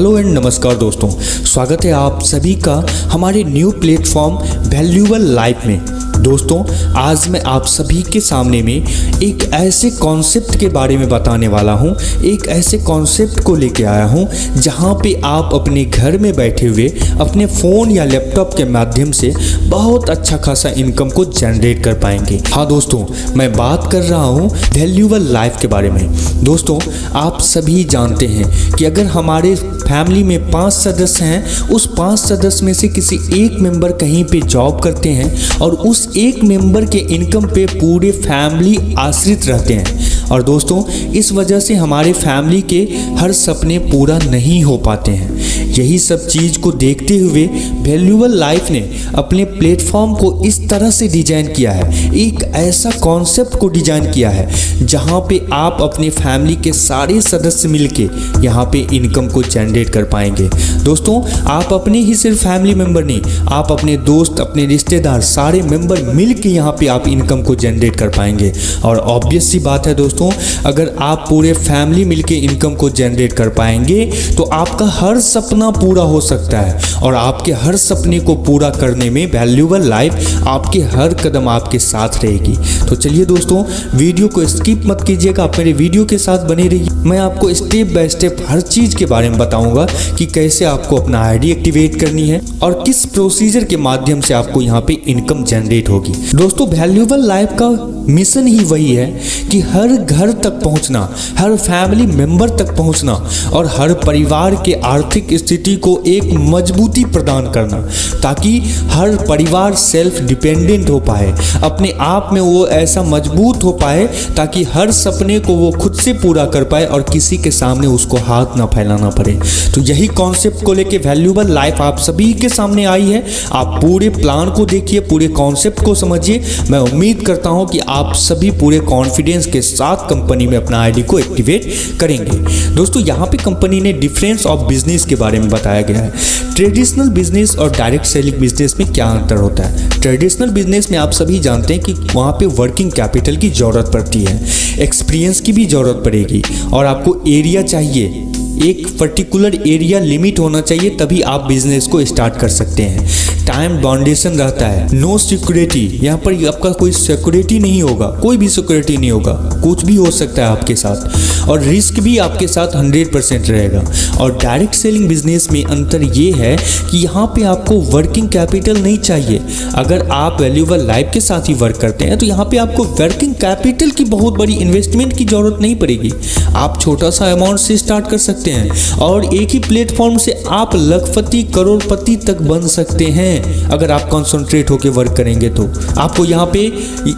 Hello and नमस्कार दोस्तों, स्वागत है आप सभी का हमारे न्यू प्लेटफॉर्म वैल्यूएबल लाइफ में। दोस्तों, आज मैं आप सभी के सामने में एक ऐसे कॉन्सेप्ट के बारे में बताने वाला हूं, एक ऐसे कॉन्सेप्ट को लेके आया हूं जहां पे आप अपने घर में बैठे हुए अपने फ़ोन या लैपटॉप के माध्यम से बहुत अच्छा खासा इनकम को जनरेट कर पाएंगे। हाँ दोस्तों, मैं बात कर रहा हूं वैल्यूएबल लाइफ के बारे में। दोस्तों, आप सभी जानते हैं कि अगर हमारे फैमिली में 5 सदस्य हैं, उस 5 सदस्य में से किसी एक मेंबर कहीं पे जॉब करते हैं और उस एक मेंबर के इनकम पे पूरे फैमिली आश्रित रहते हैं। और दोस्तों, इस वजह से हमारे फैमिली के हर सपने पूरा नहीं हो पाते हैं। यही सब चीज़ को देखते हुए वैल्यूएबल लाइफ ने अपने प्लेटफॉर्म को इस तरह से डिज़ाइन किया है, एक ऐसा कॉन्सेप्ट को डिज़ाइन किया है जहाँ पे आप अपने फैमिली के सारे सदस्य मिलके यहाँ पे इनकम को जनरेट कर पाएंगे। दोस्तों, आप अपने ही सिर्फ फैमिली मेंबर नहीं, आप अपने दोस्त, अपने रिश्तेदार, सारे मेंबर मिल के यहाँ पे आप इनकम को जनरेट कर पाएंगे। और ऑब्वियस सी बात है दोस्तों, अगर आप पूरे फैमिली मिलके इनकम को जनरेट कर पाएंगे तो आपका हर सपना पूरा हो सकता है। और आपके हर सपने को पूरा करने में वैल्यूएबल लाइफ आपके हर कदम आपके साथ रहेगी। तो चलिए दोस्तों, वीडियो को स्किप मत कीजिएगा, आप मेरे वीडियो के साथ बने रहिए। मैं आपको स्टेप बाय स्टेप हर चीज़ के बारे में बताऊंगा कि कैसे आपको अपना आईडी एक्टिवेट करनी है और किस प्रोसीजर के माध्यम से आपको यहाँ पे इनकम जनरेट होगी। दोस्तों, वैल्यूएबल लाइफ का मिशन ही वही है कि हर घर तक पहुंचना, हर फैमिली मेंबर तक पहुंचना और हर परिवार के आर्थिक स्थिति को एक मजबूती प्रदान करना, ताकि हर परिवार सेल्फ डिपेंडेंट हो पाए, अपने आप में वो ऐसा मजबूत हो पाए ताकि हर सपने को वो खुद से पूरा कर पाए और किसी के सामने उसको हाथ ना फैलाना पड़े। तो यही कॉन्सेप्ट को लेके वैल्यूएबल लाइफ आप सभी के सामने आई है। आप पूरे प्लान को देखिए, पूरे कॉन्सेप्ट को समझिए। मैं उम्मीद करता हूं कि आप सभी पूरे कॉन्फिडेंस के साथ कंपनी में अपना आईडी को एक्टिवेट करेंगे। दोस्तों, यहाँ पे कंपनी ने डिफरेंस ऑफ बिजनेस के बारे में बताया गया है। ट्रेडिशनल बिजनेस और डायरेक्ट सेलिंग बिजनेस में क्या अंतर होता है। ट्रेडिशनल बिजनेस में आप सभी जानते हैं कि वहाँ पे वर्किंग कैपिटल की ज़रूरत पड़ती है, एक्सपीरियंस की भी ज़रूरत पड़ेगी और आपको एरिया चाहिए, एक पर्टिकुलर एरिया लिमिट होना चाहिए, तभी आप बिजनेस को स्टार्ट कर सकते हैं। टाइम बाउंडेशन रहता है, नो सिक्योरिटी, यहाँ पर आपका कोई सिक्योरिटी नहीं होगा, कोई भी सिक्योरिटी नहीं होगा, कुछ भी हो सकता है आपके साथ, और रिस्क भी आपके साथ 100% रहेगा। और डायरेक्ट सेलिंग बिजनेस में अंतर ये है कि यहाँ पे आपको वर्किंग कैपिटल नहीं चाहिए। अगर आप वैल्यूएबल लाइफ के साथ ही वर्क करते हैं तो यहाँ पे आपको वर्किंग कैपिटल की बहुत बड़ी इन्वेस्टमेंट की जरूरत नहीं पड़ेगी। आप छोटा सा अमाउंट से स्टार्ट कर सकते हैं और एक ही प्लेटफॉर्म से आप लखपति, करोड़पति तक बन सकते हैं अगर आप कंसंट्रेट होकर वर्क करेंगे। तो आपको यहाँ पे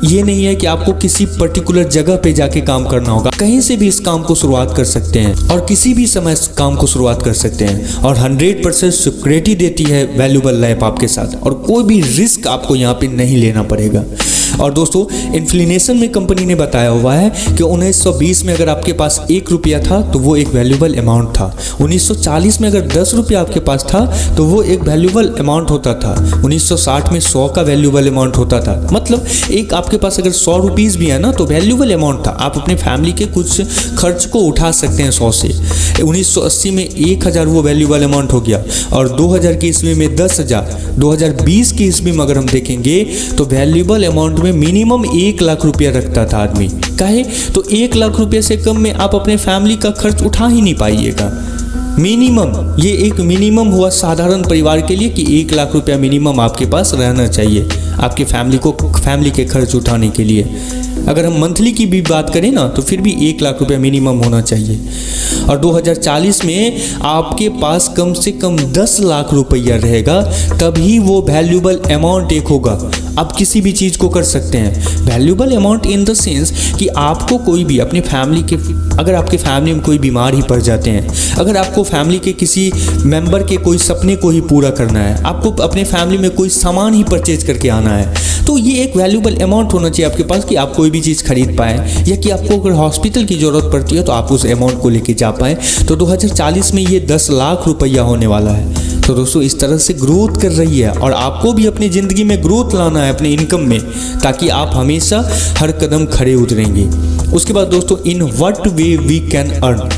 ये नहीं है कि आपको किसी पर्टिकुलर जगह पे जाके काम करना होगा, कहीं से भी इस काम को शुरुआत कर सकते हैं और किसी भी समय इस काम को शुरुआत कर सकते हैं। और 100% सिक्योरिटी देती है वैल्यूएबल लाइफ आपके साथ, और कोई भी रिस्क आपको यहाँ पे नहीं लेना पड़ेगा। और दोस्तों, इन्फ्लेशन में कंपनी ने बताया हुआ है कि 1920 में अगर आपके पास 1 रुपया था तो वो एक वैल्यूएबल अमाउंट था। 1940 में अगर 10 रुपया आपके पास था तो वो एक वैल्यूएबल अमाउंट होता था। 1960 में 100 का वैल्यूएबल अमाउंट होता था। मतलब एक आपके पास अगर 100 रुपीज़ भी है ना तो वैल्यूएबल अमाउंट था, आप अपने फैमिली के कुछ खर्च को उठा सकते हैं 100 से। 1980 में 1000 वो वैल्यूएबल अमाउंट हो गया, और 2000 की ईस्वी में 10,000। 2020 की ईस्वी में अगर हम देखेंगे तो वैल्यूएबल अमाउंट में मिनिमम 1 लाख रुपया रखता था आदमी। काहे? तो 1 लाख रुपये से कम में आप अपने फैमिली का खर्च उठा ही नहीं पाइएगा। मिनिमम, ये एक मिनिमम हुआ साधारण परिवार के लिए कि 1 लाख रुपया मिनिमम आपके पास रहना चाहिए आपके फैमिली के खर्च उठाने के लिए। अगर हम मंथली की भी बात करें ना तो फिर भी 1 लाख रुपया मिनिमम होना चाहिए। और 2040 में आपके पास कम से कम 10 लाख रुपया रहेगा, तभी वो वैल्यूएबल अमाउंट एक होगा। आप किसी भी चीज़ को कर सकते हैं। Valuable amount in the sense कि आपको कोई भी अपने फैमिली के, अगर आपके फैमिली में कोई बीमार ही पड़ जाते हैं, अगर आपको फैमिली के किसी मेंबर के कोई सपने को ही पूरा करना है, आपको अपने फैमिली में कोई सामान ही परचेज करके आना है, तो ये एक वैल्यूएबल अमाउंट होना चाहिए आपके पास कि आप कोई भी चीज़ खरीद पाएँ, या कि आपको अगर हॉस्पिटल की ज़रूरत पड़ती है तो आप उस अमाउंट को लेके जा पाएँ। तो 2040 में ये 10 लाख रुपया होने वाला है। तो दोस्तों, इस तरह से ग्रोथ कर रही है और आपको भी अपनी ज़िंदगी में ग्रोथ लाना है अपने इनकम में, ताकि आप हमेशा हर कदम खड़े उतरेंगे। उसके बाद दोस्तों, in what way we can earn.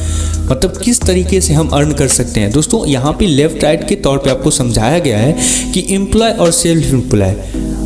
मतलब किस तरीके से हम अर्न कर सकते हैं। दोस्तों यहाँ पे लेफ्ट राइट के तौर पे आपको समझाया गया है कि एम्प्लॉय और सेल्फ एम्प्लॉय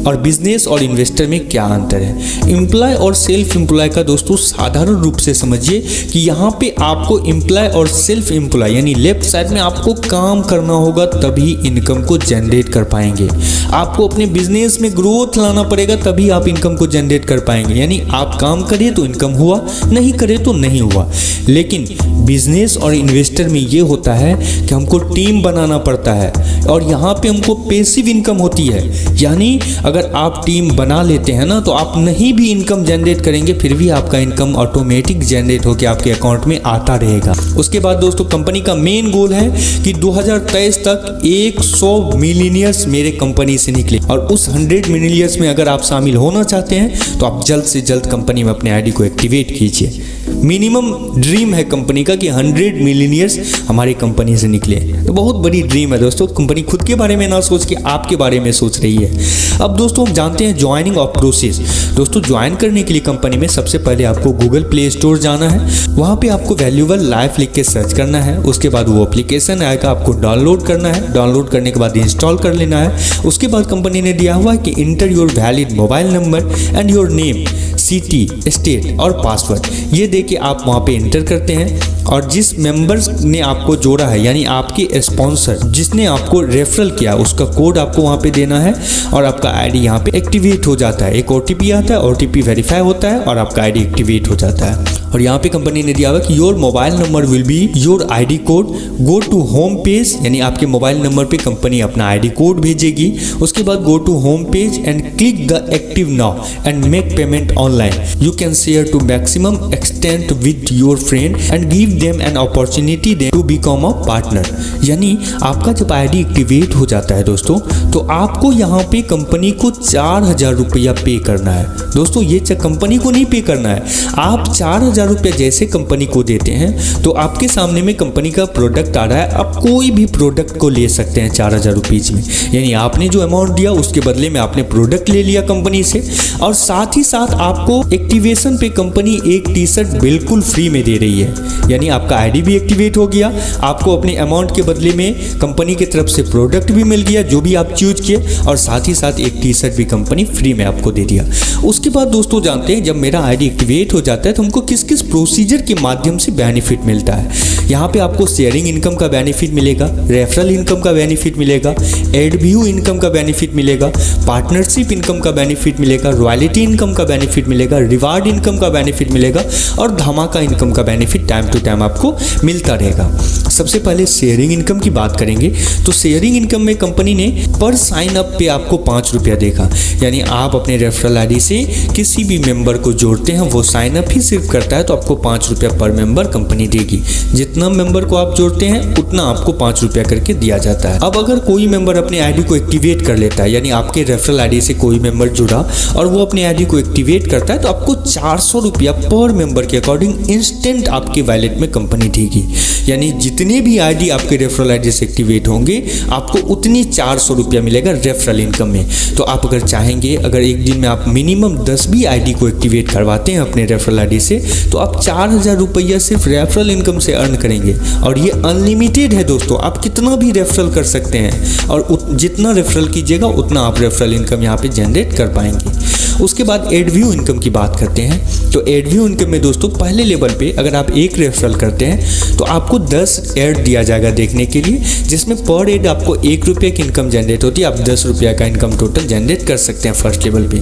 और बिजनेस और इन्वेस्टर में क्या अंतर है। एम्प्लॉय और सेल्फ एम्प्लॉय का दोस्तों साधारण रूप से समझिए कि यहाँ पे आपको एम्प्लॉय और सेल्फ एम्प्लॉय यानी लेफ्ट साइड में आपको काम करना होगा तभी इनकम को जनरेट कर पाएंगे। आपको अपने बिजनेस में ग्रोथ लाना पड़ेगा तभी आप इनकम को जनरेट कर पाएंगे। यानी आप काम करिए तो इनकम हुआ, नहीं करे तो नहीं हुआ। लेकिन बिजनेस और इन्वेस्टर में ये होता है कि हमको टीम बनाना पड़ता है और यहाँ पे हमको पैसिव इनकम होती है। यानी अगर आप टीम बना लेते हैं ना तो आप नहीं भी इनकम जनरेट करेंगे फिर भी आपका इनकम ऑटोमेटिक जनरेट होकर आपके अकाउंट में आता रहेगा। उसके बाद दोस्तों कंपनी का मेन गोल है कि 2023 तक 100 मिलियनियर्स मेरे कंपनी से निकले और उस 100 मिलियनियर्स में अगर आप शामिल होना चाहते हैं तो आप जल्द से जल्द कंपनी में अपने आईडी को एक्टिवेट कीजिए। मिनिमम ड्रीम है कंपनी का कि 100 मिलियनियर्स हमारी कंपनी से निकले। तो बहुत बड़ी ड्रीम है दोस्तों। कंपनी खुद के बारे में ना सोच के आपके बारे में सोच रही है। अब दोस्तों हम जानते हैं ज्वाइनिंग ऑफ प्रोसेस। दोस्तों ज्वाइन करने के लिए कंपनी में सबसे पहले आपको गूगल प्ले स्टोर जाना है। वहाँ पे आपको वैल्यूएबल लाइफ लिख के सर्च करना है। उसके बाद वो एप्लीकेशन आएगा, आपको डाउनलोड करना है। डाउनलोड करने के बाद इंस्टॉल कर लेना है। उसके बाद कंपनी ने दिया हुआ है कि inter your valid mobile number and your name, city, state और पासवर्ड। ये देके आप वहाँ पे इंटर करते हैं और जिस मेंबर्स ने आपको जोड़ा है यानी आपके स्पॉन्सर जिसने आपको रेफरल किया उसका कोड आपको वहाँ पे देना है और आपका आईडी यहाँ पे एक्टिवेट हो जाता है। एक ओटीपी आता है, ओटीपी वेरीफाई होता है और आपका आईडी एक्टिवेट हो जाता है। और यहाँ पे कंपनी ने दिया हुआ कि your mobile number will be your ID code, go to home page यानी आपके मोबाइल नंबर पे कंपनी अपना आईडी कोड भेजेगी। उसके बाद go to home page and click the active now and make payment online. You can share to maximum extent with your friend and give them an opportunity to become a partner. यानी आपका जब ID activate हो जाता है दोस्तों तो आपको यहाँ पे कंपनी को 4000 रुपया पे करना है। दोस्तों ये कंपनी को नहीं पे करना है, आप 4000 रुपया जैसे कंपनी को देते हैं तो आपके सामने में कंपनी का प्रोडक्ट आ रहा है। आप कोई भी प्रोडक्ट को ले सकते हैं 4000 रुपीज में। यानी आपने जो अमाउंट दिया उसके बदले में आपने प्रोडक्ट ले लिया कंपनी से और साथ ही साथ आपको एक्टिवेशन पे कंपनी एक टी शर्ट बिल्कुल फ्री में दे रही है। यानी आपका आईडी भी एक्टिवेट हो गया, आपको अपने अमाउंट के बदले में कंपनी की तरफ से प्रोडक्ट भी मिल गया जो भी आप चूज किए और साथ ही साथ एक टी शर्ट भी कंपनी फ्री में आपको दे दिया। उसके बाद दोस्तों जानते हैं जब मेरा आईडी एक्टिवेट हो जाता है तो हमको किस किस प्रोसीजर के माध्यम से बेनिफिट मिलता है। यहाँ पे आपको शेयरिंग इनकम का बेनिफिट मिलेगा, रेफरल इनकम का बेनिफिट मिलेगा, एड व्यू इनकम का बेनिफिट मिलेगा, पार्टनरशिप इनकम का बेनिफिट मिलेगा, रॉयल्टी इनकम का बेनिफिट मिलेगा, रिवार्ड इनकम का बेनिफिट मिलेगा और धमाका इनकम का बेनिफिट टाइम टू टाइम आपको मिलता रहेगा। सबसे पहले शेयरिंग इनकम की बात करेंगे तो शेयरिंग इनकम में कंपनी ने पर साइन अप पे आपको 5 रुपया देगा। यानी आप अपने रेफरल आईडी से किसी भी मेंबर को जोड़ते हैं, वो साइन अप ही सिर्फ करता है तो आपको 5 रुपया पर मेंबर कंपनी देगी। जितना मेंबर को आप जोड़ते हैं उतना आपको 5 रुपया करके दिया जाता है। अब अगर कोई मेंबर अपने आईडी को एक्टिवेट कर लेता है यानी आपके रेफरल आईडी से कोई मेंबर जुड़ा और वो अपने आईडी को एक्टिवेट करता है तो आपको 400 रुपया पर मेंबर के अकॉर्डिंग इंस्टेंट आपके वैलेट में कंपनी देगी। यानी जितने भी आईडी आपके रेफरल आईडी से एक्टिवेट होंगे आपको उतनी 400 रुपया मिलेगा रेफरल इनकम में। तो आप अगर चाहेंगे, अगर एक दिन में आप मिनिमम 10 भी आईडी को एक्टिवेट करवाते हैं अपने रेफरल आईडी से तो आप 4000 रुपया सिर्फ रेफरल इनकम से अर्न करेंगे और ये अनलिमिटेड है दोस्तों। आप कितना भी रेफरल कर सकते हैं और जितना रेफरल कीजिएगा उतना आप रेफरल इनकम यहाँ पे जनरेट कर पाएंगे। उसके बाद एड व्यू इनकम की बात करते हैं तो एड व्यू इनकम में दोस्तों पहले लेवल पे अगर आप एक रेफरल करते हैं तो आपको 10 एड दिया जाएगा देखने के लिए, जिसमें पर एड आपको 1 रुपये की इनकम जनरेट होती है। आप 10 रुपया का इनकम टोटल जनरेट कर सकते हैं फर्स्ट लेवल पे।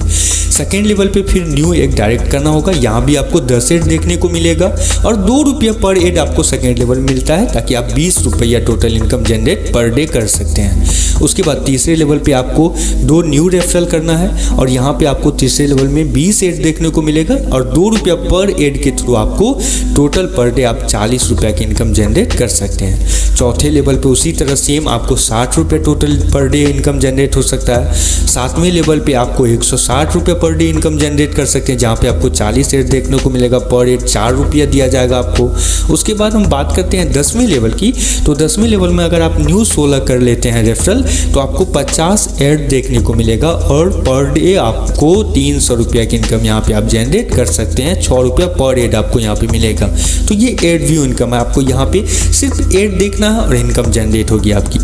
सेकेंड लेवल पे फिर न्यू एड डायरेक्ट करना होगा, यहाँ भी आपको 10 एड देखने को मिलेगा और 2 रुपया पर एड आपको सेकेंड लेवल मिलता है ताकि आप 20 रुपया total income generate per day कर सकते हैं। उसके बाद तीसरे लेवल पे आपको 2 न्यू रेफरल करना है और यहाँ पे आपको तीसरे लेवल में 20 एड देखने को मिलेगा और 2 रुपया पर एड के थ्रू आपको टोटल पर डे आप 40 रुपया की इनकम जनरेट कर सकते हैं। चौथे लेवल पे उसी तरह सेम आपको 60 रुपये total per day income generate हो सकता है। सातवें लेवल पे आपको 160 रुपये पर डे इनकम जनरेट कर सकते हैं जहाँ पे आपको 40 एड देखने को मिलेगा, पर एड 4 रुपया दिया जाएगा आपको। उसके बाद हम बात करते हैं 10वें लेवल की, तो 10वें लेवल में अगर आप न्यू 16 कर लेते हैं रेफरल तो आपको 50 ऐड देखने को मिलेगा और पर डे आपको 300 रुपया की इनकम यहाँ पे आप जनरेट कर सकते हैं। 6 रुपया पर ऐड आपको यहाँ पे मिलेगा। तो ये ऐड व्यू इनकम है, आपको यहाँ पे सिर्फ ऐड देखना है और इनकम जनरेट होगी आपकी।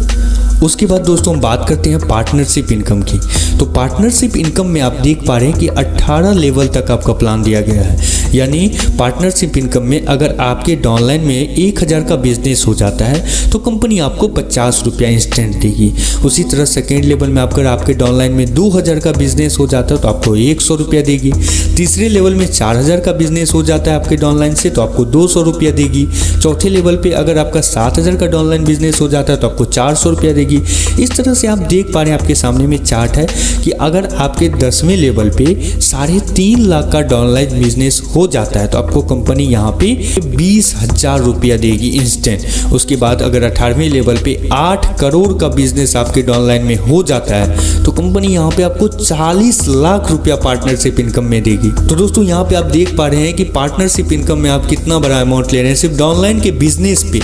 उसके बाद दोस्तों हम बात करते हैं पार्टनरशिप इनकम की। तो पार्टनरशिप इनकम में आप देख पा रहे हैं कि 18 लेवल तक आपका प्लान दिया गया है। यानी पार्टनरशिप इनकम में अगर आपके डाउनलाइन में 1000 का बिजनेस हो जाता है तो कंपनी आपको 50 रुपया इंस्टेंट देगी। उसी तरह सेकेंड लेवल में अगर आपके डाउनलाइन में 2000 का बिजनेस हो जाता है तो आपको 100 रुपया देगी। तीसरे लेवल में 4000 का बिजनेस हो जाता है आपके डाउनलाइन से तो आपको 200 रुपया देगी। चौथे लेवल पे अगर आपका 7000 का डाउनलाइन बिजनेस हो जाता है तो आपको 400 रुपया देगी। इस तरह से आप देख पा रहे हैं आपके सामने में चार्ट है कि अगर आपके 10वें लेवल पे 3.5 लाख का डाउनलाइन बिजनेस हो जाता है तो आपको कंपनी यहाँ पे 20,000 रुपया देगी इंस्टेंट। उसके बाद अगर 18वें लेवल पे 8 करोड़ का बिजनेस आपके डाउनलाइन में हो जाता है तो कंपनी यहाँ पे आपको 40 लाख रुपया पार्टनरशिप इनकम में देगी। तो दोस्तों यहाँ पे आप देख पा रहे हैं कि पार्टनरशिप इनकम में आप कितना बड़ा अमाउंट ले रहे हैं सिर्फ डाउनलाइन के बिजनेस पे।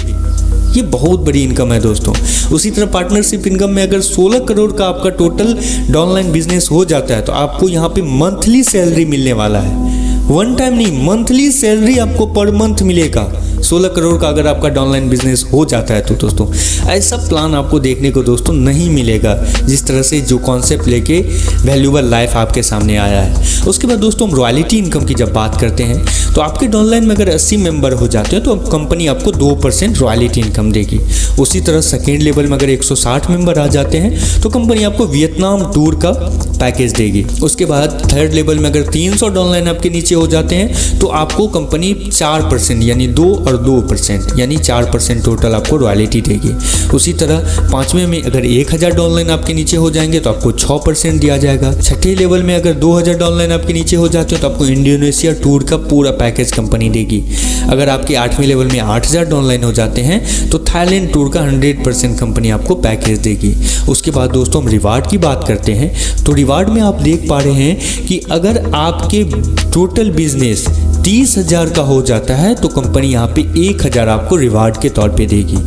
ये बहुत बड़ी इनकम है दोस्तों। उसी तरह पार्टनरशिप इनकम में अगर 16 करोड़ का आपका टोटल डाउनलाइन बिजनेस हो जाता है तो आपको यहाँ पे मंथली सैलरी मिलने वाला है। वन टाइम नहीं, मंथली सैलरी आपको पर मंथ मिलेगा। 16 करोड़ का अगर आपका डाउनलाइन बिजनेस हो जाता है तो दोस्तों ऐसा प्लान आपको देखने को दोस्तों नहीं मिलेगा जिस तरह से जो कॉन्सेप्ट लेके वैल्यूएबल लाइफ आपके सामने आया है। उसके बाद दोस्तों हम रॉयल्टी इनकम की जब बात करते हैं तो आपके डाउनलाइन में अगर 80 मेंबर हो जाते हैं तो कंपनी आपको 2% रॉयल्टी इनकम देगी। उसी तरह सेकेंड लेवल में अगर 160 मेंबर आ जाते हैं तो कंपनी आपको वियतनाम टूर का पैकेज देगी। उसके बाद थर्ड लेवल में अगर 300 डाउनलाइन आपके नीचे हो जाते हैं तो आपको कंपनी 4% यानी 2 और 2% यानी 4% टोटल आपको रॉयल्टी देगी। उसी तरह पांचवें में अगर 1000 डाउनलाइन आपके नीचे हो जाएंगे तो आपको 6% दिया जाएगा। छठे लेवल में अगर 2000 डाउनलाइन आपके नीचे हो जाते हो तो आपको इंडोनेशिया टूर का पूरा पैकेज कंपनी देगी। अगर आपके 8वें लेवल में 8000 डाउनलाइन हो जाते हैं तो थाईलैंड टूर का 100% कंपनी आपको पैकेज देगी। उसके बाद दोस्तों हम रिवार्ड की बात करते हैं तो रिवार्ड में आप देख पा रहे हैं कि अगर आपके टोटल बिजनेस 30,000 का हो जाता है तो कंपनी यहाँ पे 1000 आपको रिवार्ड के तौर पे देगी।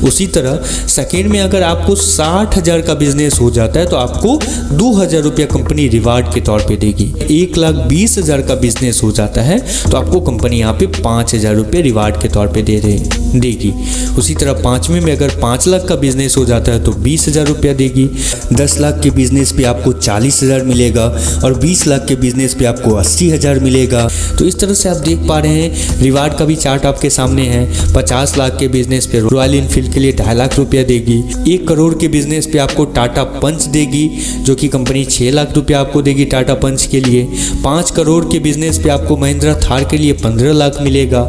उसी तरह सेकेंड में अगर आपको 60,000 का बिजनेस हो जाता है तो आपको 2000 रुपया कंपनी रिवार्ड के तौर पे देगी। 1,20,000 का बिजनेस हो जाता है तो आपको कंपनी यहाँ पे 5,000 रुपये रिवार्ड के तौर पे देगी। उसी तरह पाँचवें में अगर 5 लाख का बिजनेस हो जाता है तो 20,000 रुपया देगी। 10 लाख के बिजनेस पे आपको 40,000 मिलेगा और 20 लाख के बिजनेस पे आपको 80,000 मिलेगा। तो इस तरह से आप देख पा रहे हैं रिवार्ड का भी चार्ट आपके सामने है। 50 लाख के बिजनेस पे रॉयल एनफील्ड के लिए 2.5 लाख रुपया देगी। 1 करोड़ के बिजनेस पे आपको टाटा पंच देगी जो कि कंपनी 6 लाख रुपया आपको देगी टाटा पंच के लिए। 5 करोड़ के बिजनेस पे आपको महिंद्रा थार के लिए 15 लाख मिलेगा।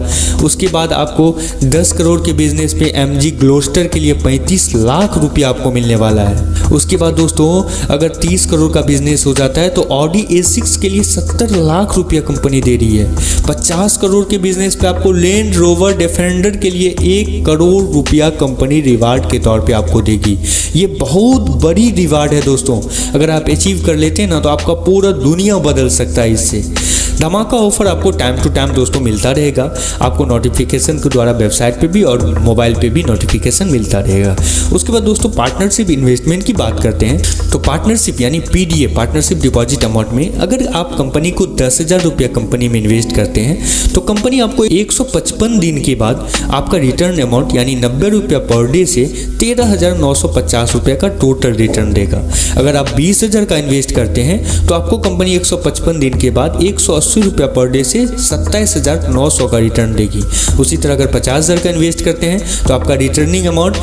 उसके बाद आपको 10 करोड़ के बिजनेस पे MG ग्लोस्टर के लिए 35 लाख रुपया आपको मिलने वाला है। उसके बाद दोस्तों अगर 30 करोड़ का बिजनेस हो जाता है तो ऑडी A6 के लिए 70 लाख रुपया कंपनी दे रही है। 50 करोड़ के बिजनेस पे आपको लैंड रोवर डिफेंडर के लिए 1 करोड़ रुपया कंपनी रिवार्ड के तौर पे आपको देगी। ये बहुत बड़ी रिवार्ड है दोस्तों। अगर आप अचीव कर लेते हैं ना तो आपका पूरा दुनिया बदल सकता है। इससे धमाका ऑफर आपको टाइम टू टाइम दोस्तों मिलता रहेगा। आपको नोटिफिकेशन के द्वारा वेबसाइट पे भी और मोबाइल पे भी नोटिफिकेशन मिलता रहेगा। उसके बाद दोस्तों पार्टनरशिप इन्वेस्टमेंट की बात करते हैं तो पार्टनरशिप यानी PDA पार्टनरशिप डिपॉजिट अमाउंट में अगर आप कंपनी को 10,000 रुपया कंपनी में इन्वेस्ट करते हैं तो कंपनी आपको 155 दिन के बाद आपका रिटर्न अमाउंट यानी 90 रुपया पर डे से 13,950 रुपया का टोटल रिटर्न देगा। अगर आप 20,000 का इन्वेस्ट करते हैं तो आपको कंपनी 155 दिन के बाद 180 रुपया पर डे से 27,900 का रिटर्न देगी। उसी तरह अगर 50,000 का इन्वेस्ट करते हैं तो आपका रिटर्निंग अमाउंट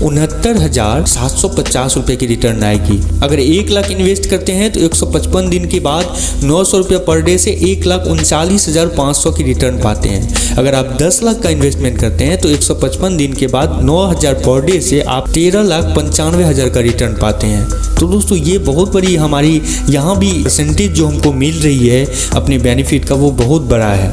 69,750 रुपये की रिटर्न आएगी। अगर 1 लाख इन्वेस्ट करते हैं तो 155 दिन के बाद 900 रुपया पर डे से 1,39,500 की रिटर्न पाते हैं। अगर आप 10 लाख का इन्वेस्टमेंट करते हैं तो 155 दिन के बाद 9,000 पर डे से आप 13,95,000 का रिटर्न पाते हैं। तो दोस्तों ये बहुत बड़ी हमारी यहाँ भी परसेंटेज जो हमको मिल रही है अपने बेनिफिट का वो बहुत बड़ा है।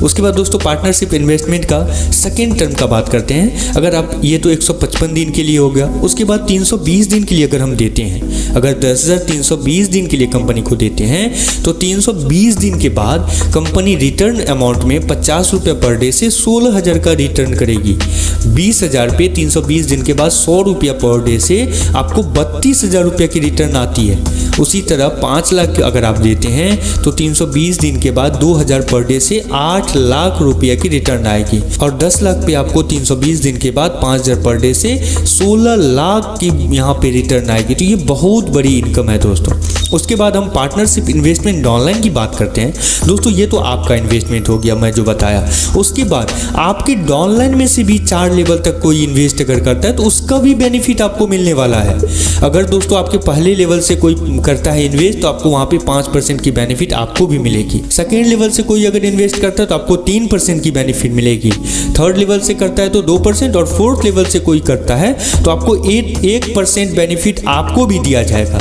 उसके बाद दोस्तों पार्टनरशिप इन्वेस्टमेंट का सेकेंड टर्म का बात करते हैं। अगर आप ये तो 155 दिन के लिए हो गया। उसके बाद 320 दिन के लिए अगर हम देते हैं, अगर 10,320 दिन के लिए कंपनी को देते हैं तो 320 दिन के बाद कंपनी रिटर्न अमाउंट में 50 रुपये पर डे से 16,000 का रिटर्न करेगी। 20,000 पे 320 दिन के बाद 100 रुपया पर डे से आपको 32,000 रुपये की रिटर्न आती है। उसी तरह 5 लाख अगर आप देते हैं तो 320 दिन के बाद 2,000 पर डे से 8 लाख रुपये की रिटर्न आएगी। और 10 लाख पे आपको 320 दिन के बाद 5,000 पर डे से 16 लाख की यहाँ पे रिटर्न आएगी। तो ये बहुत बड़ी इनकम है दोस्तों। उसके बाद हम पार्टनरशिप इन्वेस्टमेंट ऑनलाइन की बात करते हैं। दोस्तों ये तो आपका इन्वेस्टमेंट हो गया, मैं जो बताया। उसके बाद आपके ऑनलाइन में से भी 4 लेवल तक कोई इन्वेस्ट अगर करता है तो उसका भी बेनिफिट आपको मिलने वाला है। अगर दोस्तों आपके पहले लेवल से कोई करता है इन्वेस्ट तो आपको वहाँ पे 5% की बेनिफिट आपको भी मिलेगी। सेकेंड लेवल से कोई अगर इन्वेस्ट करता है तो आपको 3% की बेनिफिट मिलेगी। थर्ड लेवल से करता है तो 2% और फोर्थ लेवल से कोई करता है तो आपको 1% बेनिफिट आपको भी दिया जाएगा।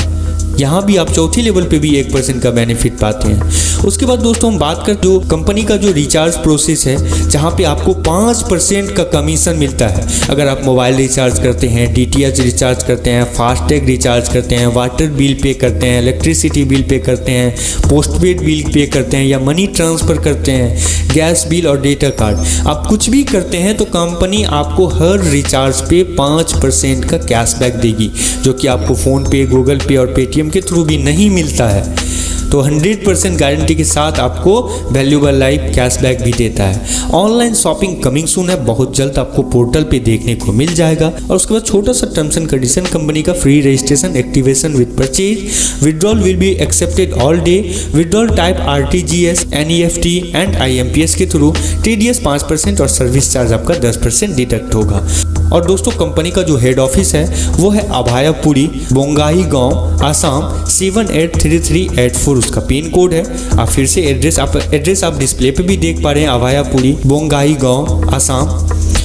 यहाँ भी आप चौथी लेवल पे भी 1% का बेनिफिट पाते हैं। उसके बाद दोस्तों हम बात कर जो कंपनी का जो रिचार्ज प्रोसेस है, जहाँ पे आपको 5% का कमीशन मिलता है। अगर आप मोबाइल रिचार्ज करते हैं, DTH रिचार्ज करते हैं, फास्टैग रिचार्ज करते हैं, वाटर बिल पे करते हैं, इलेक्ट्रिसिटी बिल पे करते हैं, पोस्टपेड बिल पे करते हैं या मनी ट्रांसफ़र करते हैं, गैस बिल और डेटा कार्ड आप कुछ भी करते हैं तो कंपनी आपको हर रिचार्ज पे 5% का कैशबैक देगी, जो कि आपको फ़ोनपे, गूगल पे और पेटीएम के थ्रू भी नहीं मिलता है। तो 100% गारंटी के साथ आपको वैल्यूएबल लाइफ कैशबैक भी देता है। ऑनलाइन शॉपिंग कमिंग सून है, बहुत जल्द आपको पोर्टल पे देखने को मिल जाएगा। और उसके बाद छोटा सा टर्म्स एंड कंडीशन, कंपनी का free registration activation with purchase, withdrawal will be accepted all day, withdrawal type RTGS, NEFT and IMPS के थ्रू, TDS 5% और सर्विस चार्ज आपका 10% डिडक्ट होगा। और दोस्तों कंपनी का जो हेड ऑफिस है वो है अभायापुरी, बोंगाई गांव, आसाम 783384 उसका पिन कोड है। आप फिर से एड्रेस आप डिस्प्ले पे भी देख पा रहे हैं, अभायापुरी, बोंगाई गांव, आसाम।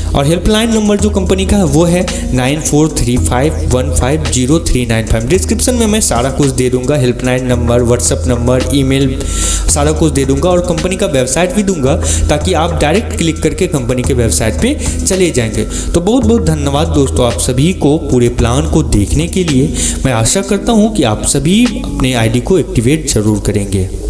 और हेल्पलाइन नंबर जो कंपनी का है वो है 9435150395। डिस्क्रिप्शन में मैं सारा कुछ दे दूंगा, helpline number, WhatsApp number, email, सारा कुछ दे दूंगा और कंपनी का वेबसाइट भी दूंगा, ताकि आप डायरेक्ट क्लिक करके कंपनी के वेबसाइट पे चले जाएंगे। तो बहुत बहुत धन्यवाद दोस्तों आप सभी को पूरे प्लान को देखने के लिए। मैं आशा करता हूँ कि आप सभी अपने ID को एक्टिवेट जरूर करेंगे।